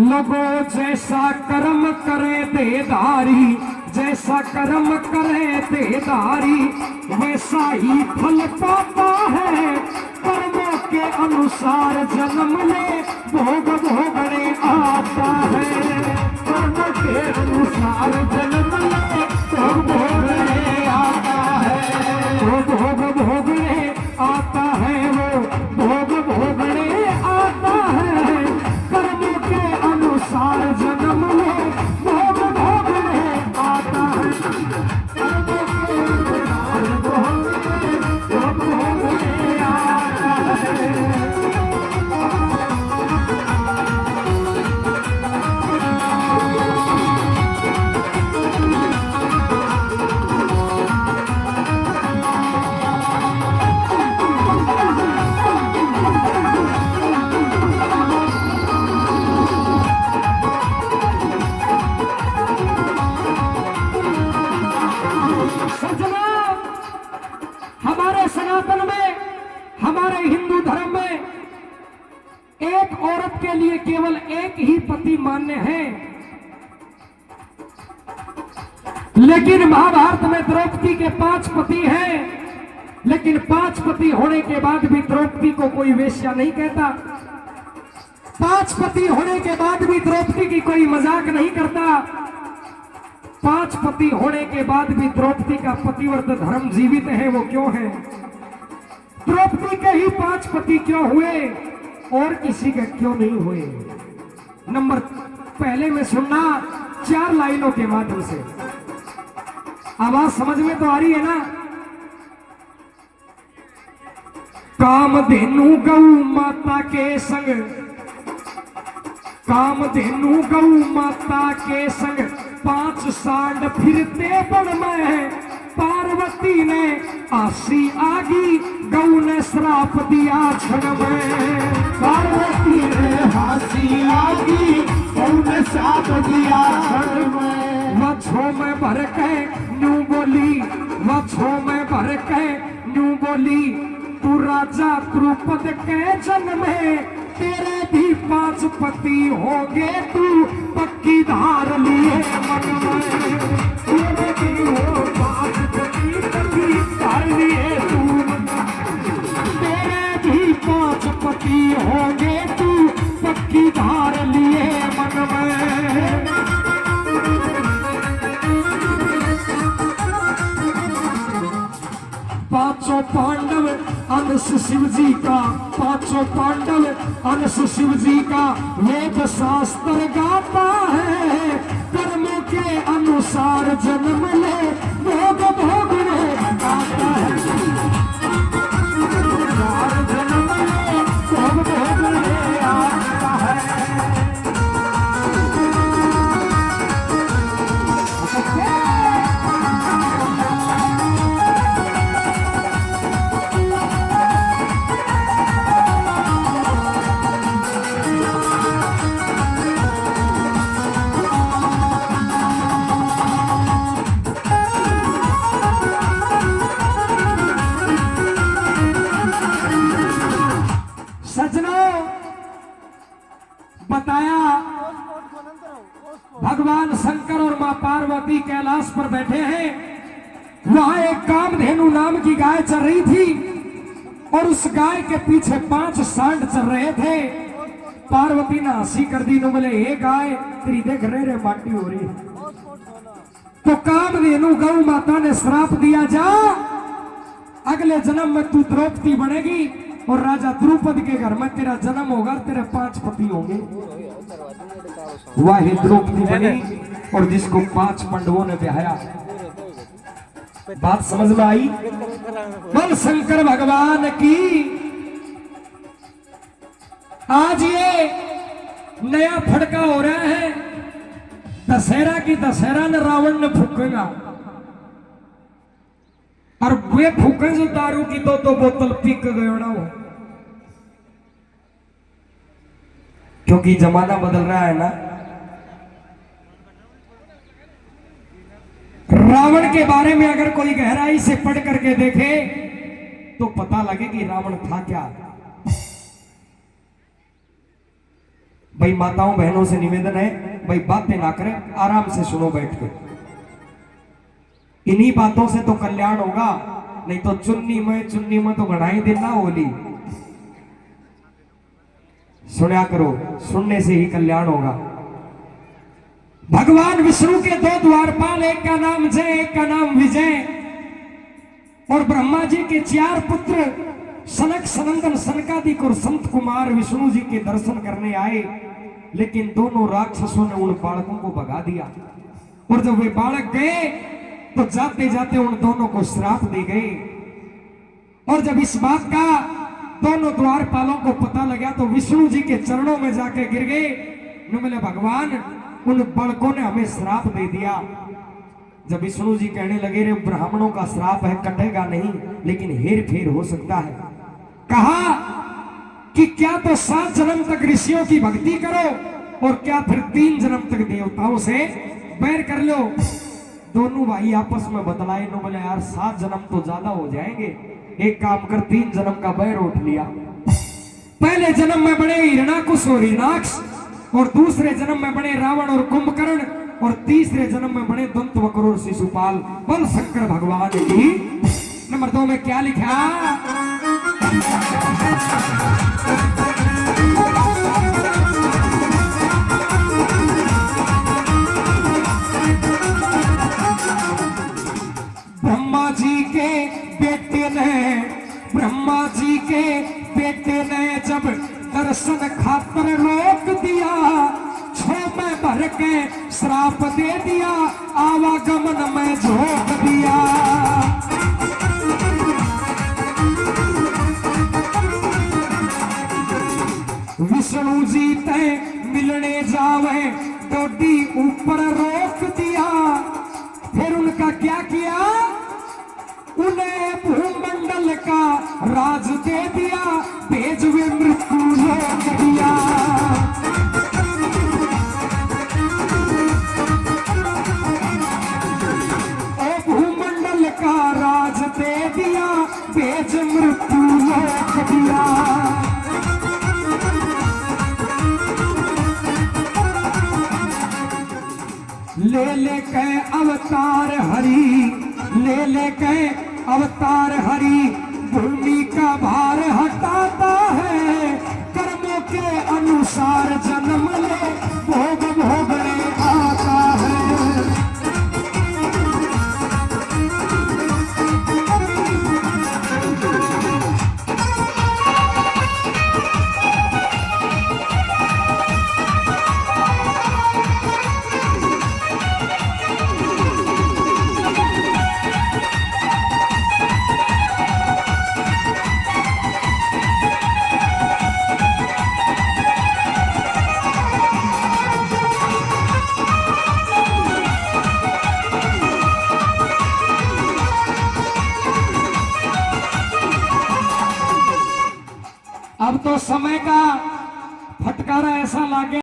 लोगो जैसा कर्म करे देदारी, जैसा कर्म करे देदारी वैसा ही फल पाता है। कर्मों के अनुसार जन्म ले भोग भोगने आता है। कर्म के अनुसार जन्म ले भोग भोगने आता है। वो भोग भोगने आता है, वो भोग भोगने आता है। कर्मों के अनुसार जन्म ले भोग भोगने आता है। कर्मों के अनुसार भोग भोगने आता है। हमारे सनातन में, हमारे हिंदू धर्म में एक औरत के लिए केवल एक ही पति मान्य है। लेकिन महाभारत में द्रौपदी के 5 पति हैं। लेकिन 5 पति होने के बाद भी द्रौपदी को कोई वेश्या नहीं कहता। 5 पति होने के बाद भी द्रौपदी की कोई मजाक नहीं करता। 5 पति होने के बाद भी द्रौपदी का पतिव्रत धर्म जीवित है। वो क्यों है? द्रौपदी के ही 5 पति क्यों हुए और किसी के क्यों नहीं हुए? नंबर पहले में सुनना 4 लाइनों के माध्यम से। आवाज समझ में तो आ रही है ना? कामधेनु गौ माता के संग, कामधेनु गौ माता के संग 5 सांड फिरते बन में। पार्वती ने आसी आगी, गौ ने श्राप दिया क्षण में। पार्वती ने आसी आगी, गौ ने श्राप दिया क्षण में। वछो में भर के न्यू बोली, वछो में भर के न्यू बोली, तू राजा द्रुपद के जन्म में तेरे भी 5 पति होंगे, तू पक्की धार लिए मन में। तेरे भी हो 5 पति, पक्की धार लिए तू। तेरे भी 5 पति होंगे, तू पक्की धार लिए मन में। पांचों पांडव अंश शिव जी का, 5 पांडव अंश शिव जी का वेद शास्त्र गाता है। कर्मों के अनुसार जन्म ले भोग भोगने आता है। जन्म ले भोग भोगने आता है। सज्जनों, बताया भगवान शंकर और मां पार्वती कैलाश पर बैठे हैं। वहां एक कामधेनु नाम की गाय चल रही थी और उस गाय के पीछे 5 सांड चल रहे थे। पार्वती ने हंसी कर दी, नो बोले हे गाय तेरी देख रहे रे माटी हो रही। तो कामधेनु गौ माता ने श्राप दिया, जा अगले जन्म में तू द्रौपदी बनेगी और राजा द्रुपद के घर में तेरा जन्म होगा, तेरे 5 पति होंगे। वह द्रौपदी बनी और जिसको 5 पांडवों ने ब्याया। बात समझ में आई? बोल शंकर भगवान की। आज ये नया फड़का हो रहा है दशहरा की। दशहरा ने रावण ने फूकेगा और वे फूके जो दारू की 2 बोतल पी के गयो ना हो, क्योंकि जमाना बदल रहा है ना। रावण के बारे में अगर कोई गहराई से पढ़ करके देखे तो पता लगे कि रावण था क्या। भाई माताओं बहनों से निवेदन है, भाई बातें ना करें, आराम से सुनो बैठ के। इन्हीं बातों से तो कल्याण होगा, नहीं तो चुन्नी में तो गढ़ाई देना होली। सुना करो, सुनने से ही कल्याण होगा। भगवान विष्णु के दो द्वारपाल, एक का नाम जय, एक का नाम विजय, और ब्रह्मा जी के 4 पुत्र सनक, सनंदन, सनकादिक और संत कुमार विष्णु जी के दर्शन करने आए, लेकिन दोनों राक्षसों ने उन बालकों को भगा दिया। और जब वे बालक गए तो जाते जाते उन दोनों को श्राप दे गए। और जब इस बात का दोनों द्वारपालों को पता लगा तो विष्णु जी के चरणों में जाके गिर गए। बोले भगवान, उन बालकों ने हमें श्राप दे दिया। जब विष्णु जी कहने लगे, रे ब्राह्मणों का श्राप है, कटेगा नहीं, लेकिन हेर फेर हो सकता है। कहा कि क्या तो 7 जन्म तक ऋषियों की भक्ति करो, और क्या फिर 3 जन्म तक देवताओं से बैर कर लो। दोनों भाई आपस में बतलाए। नो बोले यार 7 जन्म तो ज्यादा हो जाएंगे, एक काम कर 3 जन्म का बैर उठ लिया। पहले जन्म में बने हिरणाकुश और हिरणाक्ष, और दूसरे जन्म में बने रावण और कुंभकर्ण, और तीसरे जन्म में बने दंतवक्र और शिशुपाल। बोल शंकर भगवान की। नंबर 2 में क्या लिखा? ब्रह्मा जी के बेटे ने जब दर्शन खातर रोक दिया, 6 में भर के श्राप दे दिया, आवागमन में झोंक दिया। विष्णु जी ते मिलने जावे, डोडी ऊपर रोक दिया। फिर उनका क्या किया? उन्हें भूमंडल का राज दे दिया, भेज वे मृत्यु लोक दिया। ओ भूमंडल का राज दे दिया, भेज मृत्यु लोक दिया। ले लेके अवतार हरि, ले लेके अवतार हरि, भूमि का भार हटाता है। कर्मों के अनुसार जन्म ले, भोग भोगने आता है। अब तो समय का फटकारा ऐसा लागे।